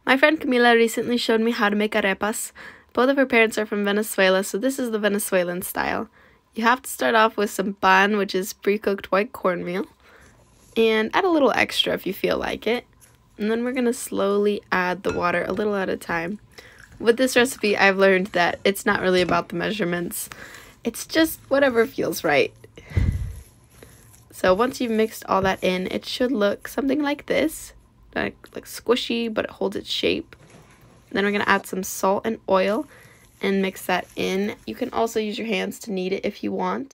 My friend Camila recently showed me how to make arepas. Both of her parents are from Venezuela, so this is the Venezuelan style. You have to start off with some pan, which is pre-cooked white cornmeal, and add a little extra if you feel like it. And then we're going to slowly add the water a little at a time. With this recipe, I've learned that it's not really about the measurements. It's just whatever feels right. So once you've mixed all that in, it should look something like this. Like squishy, but it holds its shape. Then we're going to add some salt and oil and mix that in. You can also use your hands to knead it if you want.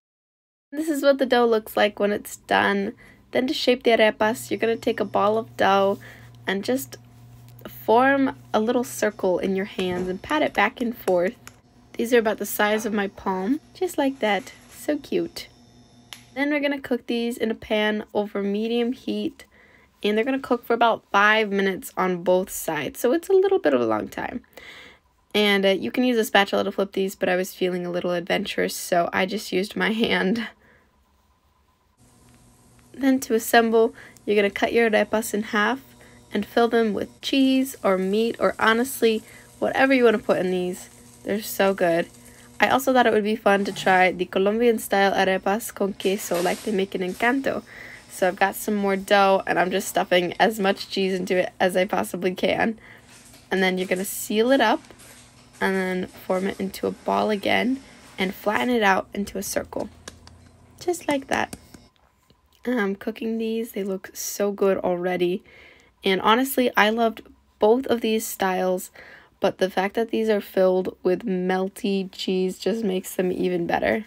This is what the dough looks like when it's done. Then to shape the arepas, you're going to take a ball of dough and just form a little circle in your hands and pat it back and forth. These are about the size of my palm, just like that. So cute. Then we're going to cook these in a pan over medium heat, and they're going to cook for about 5 minutes on both sides, so it's a little bit of a long time. And you can use a spatula to flip these, but I was feeling a little adventurous, so I just used my hand. Then to assemble, you're going to cut your arepas in half and fill them with cheese or meat, or honestly, whatever you want to put in these. They're so good. I also thought it would be fun to try the Colombian style arepas con queso like they make in Encanto. So I've got some more dough and I'm just stuffing as much cheese into it as I possibly can. And then you're going to seal it up and then form it into a ball again and flatten it out into a circle. Just like that. I'm cooking these. They look so good already. And honestly, I loved both of these styles, but the fact that these are filled with melty cheese just makes them even better.